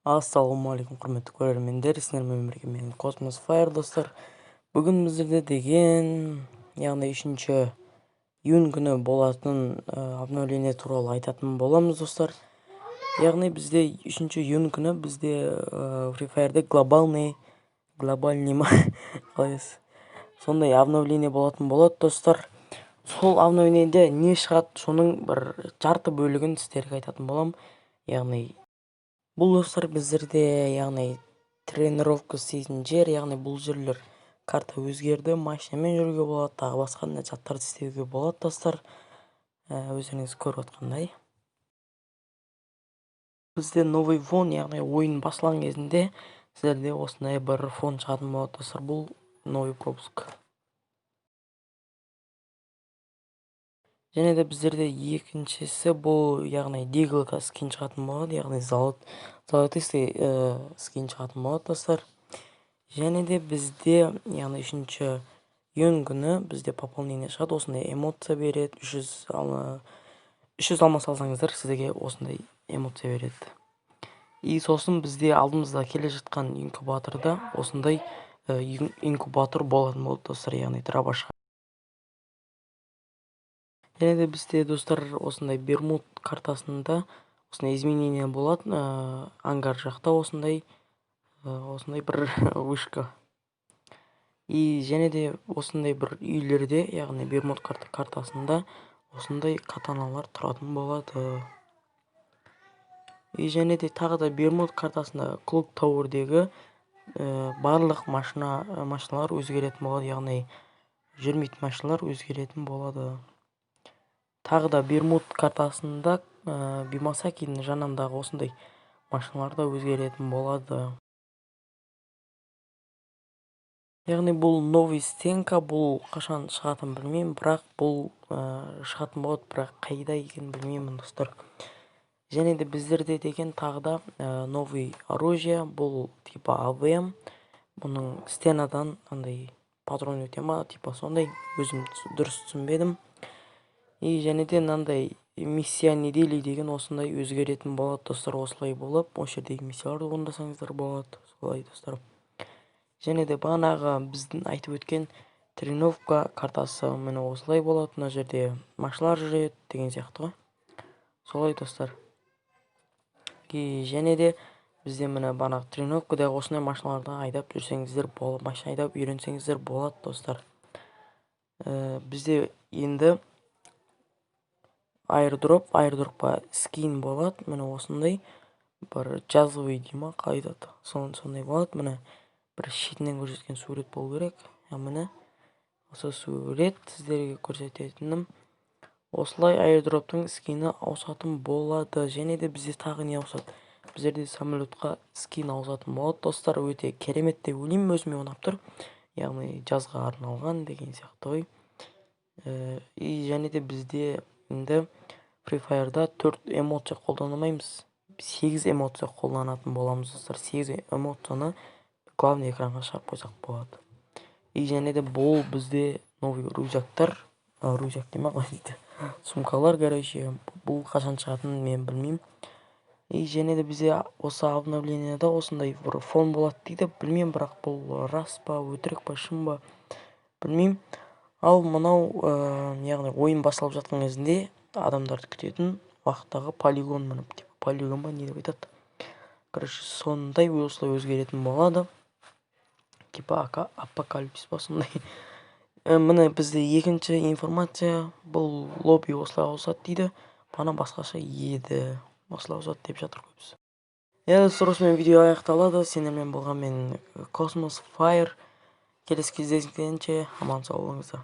Ассалаумағалейкум құрметті көрермендер, сіздермен бірге мен Космос Fire достар. Бүгін біздерде деген, яғни 3 июнь күні болатын обновление туралы айтатын боламыз достар. Яғни бізде 3 июнь күні бізде Free Fire'де глобальный сондай обновление болатын болады достар. Сол обновлениеде не шығады, соның бір жарты бөлігін сіздерге айтатын болам. Яғни бұл достар біздерде, яғни тренировка істейтін жер, яғни бұл жерлер карта өзгерді, машинамен жүруге болады, тағы басқа заттарды істеуге болады достар. Өздеріңіз көріп отқандай. Бізде новый фон, яғни ойын басылған кезінде сіздерде осындай бір фон шығатын болады достар. Бұл новый пропуск. Және де біздерде екіншісі бұл, яғни Диглка скин шығатын болады, яғни золотистый скин шығатын болады достар. Және де бізде, яғни 3 июнь күні бізде пополнение шығады, осындай эмоция береді. 300 алмас алсаңыздар, сізге осындай эмоция береді. И сосын бізде алдымызда келе жатқан инкубаторда осындай инкубатор болатын болды достар, яғни трабашқа. Және де бізде достар осындай Бермуд картасында осындай изменение болады, ангар жақта осындай бір вышка. И және де осындай бір үйлерде, яғни Бермуд картасында осындай катаналар тұратын болады. И және де тағы да Бермуд картасында Клуб Тауэрдегі барлық машиналар өзгеретін болады, яғни жүрмейтін машиналар өзгеретін болады. Тағы да Бермуд картасында Бимасакидің жанындағы осындай машиналар да өзгеретін болады. Яғни бұл новый стенка, бұл қашан шығатын білмеймін, бірақ бұл шығатын болады, бірақ қайда екенін білмеймін достар. Және де біздерде деген тағы да новый оружие, бұл типа АВМ, бұның стенадан андай патрон өте ма, типа сондай, өзім дұрыс түсінбедім. И және де мынандай миссия недели деген осындай өзгеретін болады достар, осылай болып, осы жердегі миссияларды орындасаңыздар болады, солай достар. Және де бағанағы біздің айтып өткен тренировка картасы міне осылай болады, мына жерде машиналар жүреді деген сияқты ғой. Солай достар. Және де бізде міне бағанағы тренировкада осындай машиналарды айдап жүрсеңіздер болады, машина айдап үйренсеңіздер болады достар. Бізде енді айрдропқа скин болады, міне осындай бір жазовый дейма, қайдады, сондай болады, міне бір шетінен көрсеткен сурет болу керек. Міне осы сурет сіздерге көрсететінім. Осылай айрдроптың скині ауысатын болады. Және де бізде тағы не ауысады? Біздерде самолетқа скин ауысатын болады достар, өте керемет деп ойлаймын, өзіме ұнап тұр. Яғни жазға арналған деген сияқты ғой. И және де бізде енді Free Fire'да 4 эмоция қолданылмаймыз, 8 эмоция қолданатын боламыз достар. 8 эмоцияны главный экранға шығарып қойсақ болады. И және де бұл бізде новый рюкзактар, рюкзак деме ғой дейді, сумкалар, короче, бұл қашан шығатынын мен білмеймін. И және де бізде осы обновлениеда осындай бір фон болады дейді, білмеймін, бірақ бұл рас па, өтірік па, шын ба, білмеймін. Ал мынау, яғни ойын басылып жатқан кезінде адамдарды күтетін уақыттағы полигон мініп, типа полигон ба, не деп айтады. Короче, сондай осылай өзгеретін болады. Типа апокалипсис ба, сондай. Міне бізде екінші информация, бұл лобби осылай ауысады дейді, бана басқаша еді, осылай ауысады деп жатыр көбісі. Достар, осымен видео аяқталады. Сендермен болған мен Космос Fire. Келесі кездескенше аман сау болыңыздар.